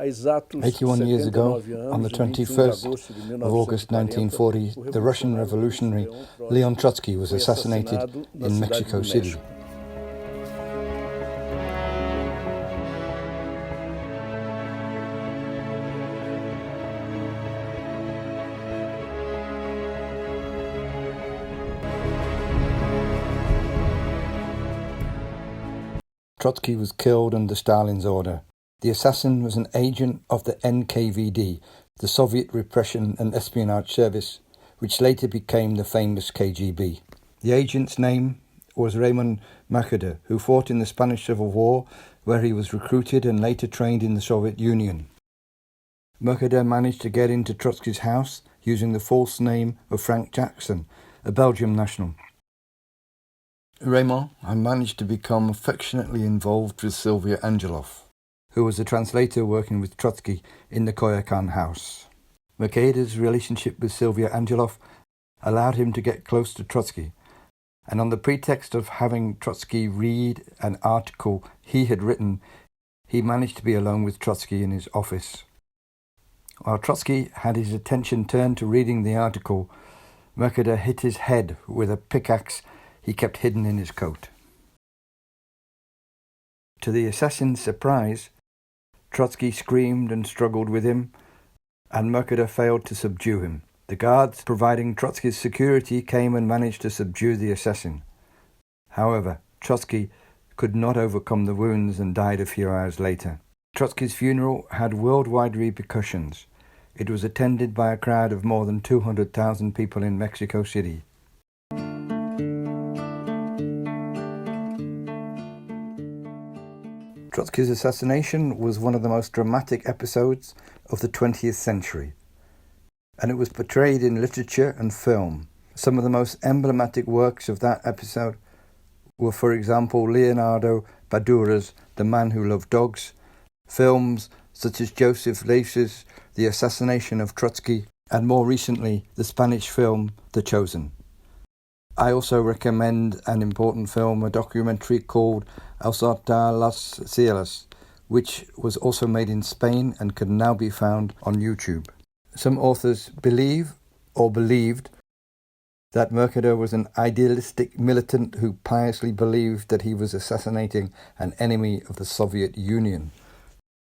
81 years ago, on the 21st of August 1940, the Russian revolutionary Leon Trotsky was assassinated in Mexico City. Trotsky was killed under Stalin's order. The assassin was an agent of the NKVD, the Soviet Repression and Espionage Service, which later became the famous KGB. The agent's name was Raymond Makeda, who fought in the Spanish Civil War, where he was recruited and later trained in the Soviet Union. Makeda managed to get into Trotsky's house using the false name of Frank Jackson, a Belgian national. Raymond had managed to become affectionately involved with Sylvia Angelov, who was a translator working with Trotsky in the Koyakan house. Makeda's relationship with Sylvia Angelov allowed him to get close to Trotsky, and on the pretext of having Trotsky read an article he had written, he managed to be alone with Trotsky in his office. While Trotsky had his attention turned to reading the article, Makeda hit his head with a pickaxe he kept hidden in his coat. To the assassin's surprise, Trotsky screamed and struggled with him, and Makeda failed to subdue him. The guards providing Trotsky's security came and managed to subdue the assassin. However, Trotsky could not overcome the wounds and died a few hours later. Trotsky's funeral had worldwide repercussions. It was attended by a crowd of more than 200,000 people in Mexico City. Trotsky's assassination was one of the most dramatic episodes of the 20th century, and it was portrayed in literature and film. Some of the most emblematic works of that episode were, for example, Leonardo Padura's The Man Who Loved Dogs, films such as Joseph Leis's The Assassination of Trotsky, and more recently, the Spanish film The Chosen. I also recommend an important film, a documentary called Hasta los Cielos, which was also made in Spain and can now be found on YouTube. Some authors believe or believed that Makeda was an idealistic militant who piously believed that he was assassinating an enemy of the Soviet Union.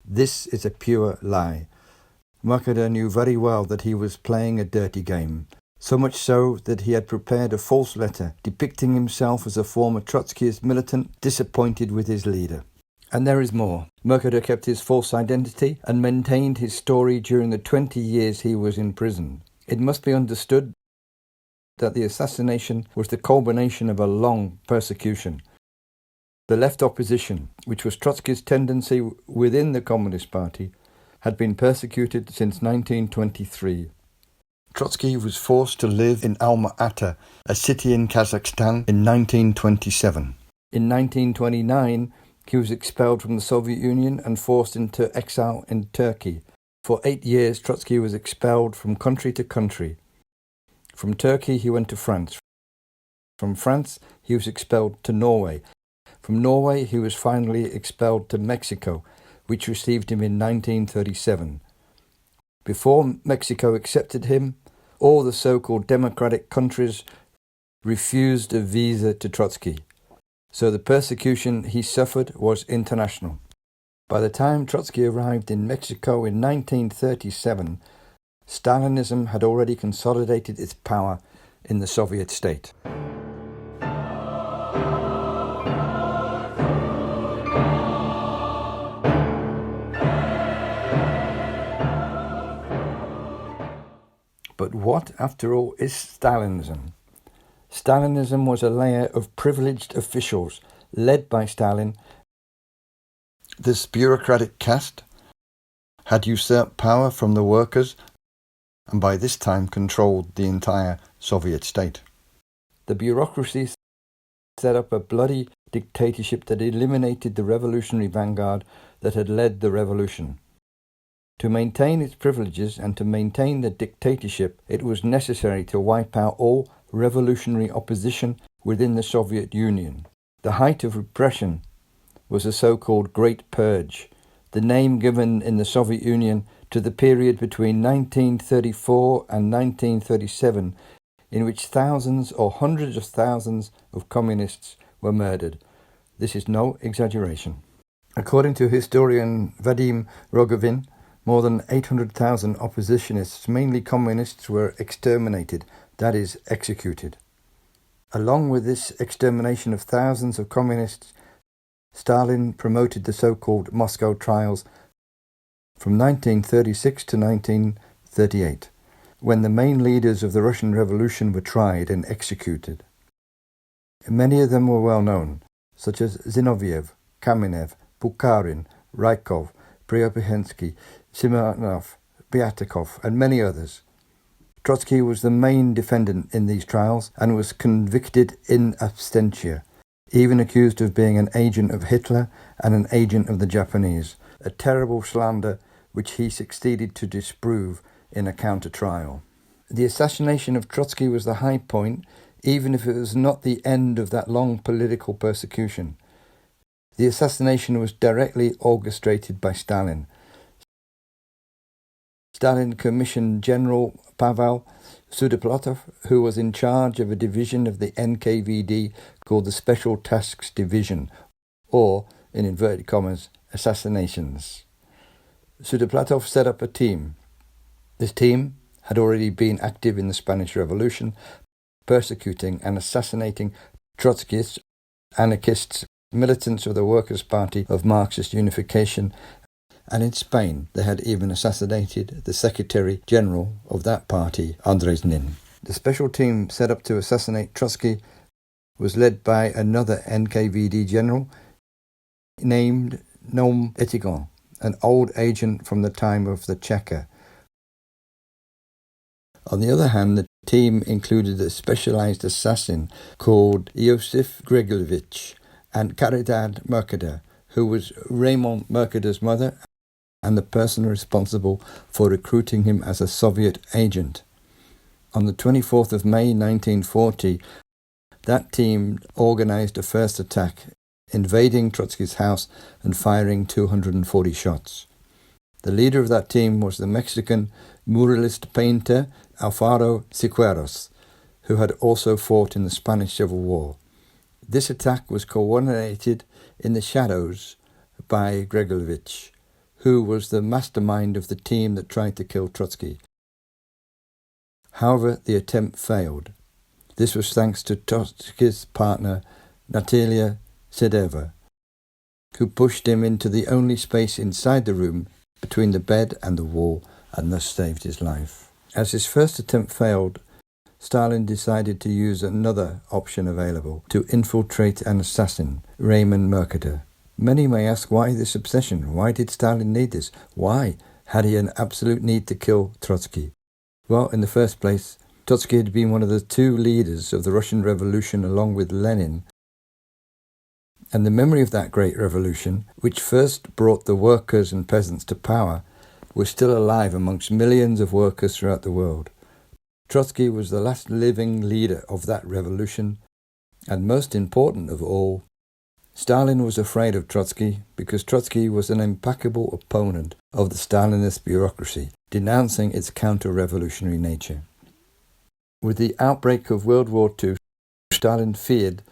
This is a pure lie. Makeda knew very well that he was playing a dirty game. So much so that he had prepared a false letter depicting himself as a former Trotskyist militant disappointed with his leader. And there is more. Makeda kept his false identity and maintained his story during the 20 years he was in prison. It must be understood that the assassination was the culmination of a long persecution. The left opposition, which was Trotsky's tendency within the Communist Party, had been persecuted since 1923. Trotsky was forced to live in Alma-Ata, a city in Kazakhstan, in 1927. In 1929, he was expelled from the Soviet Union and forced into exile in Turkey. For 8 years, Trotsky was expelled from country to country. From Turkey, he went to France. From France, he was expelled to Norway. From Norway, he was finally expelled to Mexico, which received him in 1937. Before Mexico accepted him, all the so-called democratic countries refused a visa to Trotsky, so the persecution he suffered was international. By the time Trotsky arrived in Mexico in 1937, Stalinism had already consolidated its power in the Soviet state. But what, after all, is Stalinism? Stalinism was a layer of privileged officials led by Stalin. This bureaucratic caste had usurped power from the workers and by this time controlled the entire Soviet state. The bureaucracy set up a bloody dictatorship that eliminated the revolutionary vanguard that had led the revolution. To maintain its privileges and to maintain the dictatorship, it was necessary to wipe out all revolutionary opposition within the Soviet Union. The height of repression was the so-called Great Purge, the name given in the Soviet Union to the period between 1934 and 1937, in which thousands or hundreds of thousands of communists were murdered. This is no exaggeration. According to historian Vadim Rogovin, more than 800,000 oppositionists, mainly communists, were exterminated, that is, executed. Along with this extermination of thousands of communists, Stalin promoted the so-called Moscow trials from 1936 to 1938, when the main leaders of the Russian Revolution were tried and executed. Many of them were well known, such as Zinoviev, Kamenev, Bukharin, Rykov, Preobrazhensky, Simonov, Byatakov, and many others. Trotsky was the main defendant in these trials and was convicted in absentia, even accused of being an agent of Hitler and an agent of the Japanese, a terrible slander which he succeeded to disprove in a counter-trial. The assassination of Trotsky was the high point, even if it was not the end of that long political persecution. The assassination was directly orchestrated by Stalin. Stalin commissioned General Pavel Sudoplatov, who was in charge of a division of the NKVD called the Special Tasks Division, or, in inverted commas, assassinations. Sudoplatov set up a team. This team had already been active in the Spanish Revolution, persecuting and assassinating Trotskyists, anarchists, militants of the Workers' Party of Marxist Unification, and in Spain they had even assassinated the Secretary General of that party, Andres Nin. The special team set up to assassinate Trotsky was led by another NKVD general named Nom Etigon, an old agent from the time of the Cheka. On the other hand, the team included a specialized assassin called Iosif Gregorovich and Caridad Mercader, who was Raymond Mercader's mother and the person responsible for recruiting him as a Soviet agent. On the 24th of May 1940, that team organized a first attack, invading Trotsky's house and firing 240 shots. The leader of that team was the Mexican muralist painter Alfaro Siqueiros, who had also fought in the Spanish Civil War. This attack was coordinated in the shadows by Gregorovich, who was the mastermind of the team that tried to kill Trotsky. However, the attempt failed. This was thanks to Trotsky's partner, Natalia Sedeva, who pushed him into the only space inside the room between the bed and the wall and thus saved his life. As his first attempt failed, Stalin decided to use another option available to infiltrate an assassin, Raymond Mercader. Many may ask, why this obsession? Why did Stalin need this? Why had he an absolute need to kill Trotsky? Well, in the first place, Trotsky had been one of the two leaders of the Russian Revolution along with Lenin, and the memory of that great revolution, which first brought the workers and peasants to power, was still alive amongst millions of workers throughout the world. Trotsky was the last living leader of that revolution, and most important of all, Stalin was afraid of Trotsky because Trotsky was an implacable opponent of the Stalinist bureaucracy, denouncing its counter-revolutionary nature. With the outbreak of World War II, Stalin feared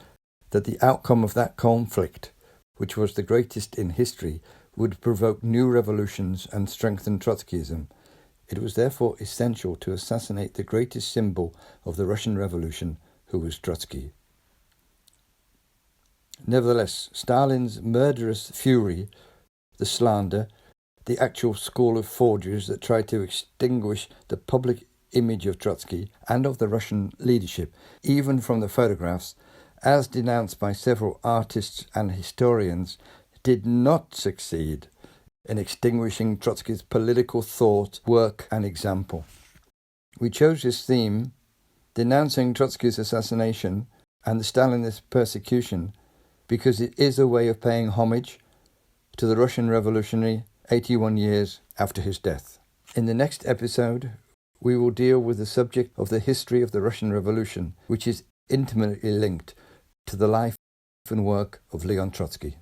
that the outcome of that conflict, which was the greatest in history, would provoke new revolutions and strengthen Trotskyism. It was therefore essential to assassinate the greatest symbol of the Russian Revolution, who was Trotsky. Nevertheless, Stalin's murderous fury, the slander, the actual school of forgers that tried to extinguish the public image of Trotsky and of the Russian leadership, even from the photographs, as denounced by several artists and historians, did not succeed in extinguishing Trotsky's political thought, work, and example. We chose this theme, denouncing Trotsky's assassination and the Stalinist persecution, because it is a way of paying homage to the Russian revolutionary 81 years after his death. In the next episode, we will deal with the subject of the history of the Russian Revolution, which is intimately linked to the life and work of Leon Trotsky.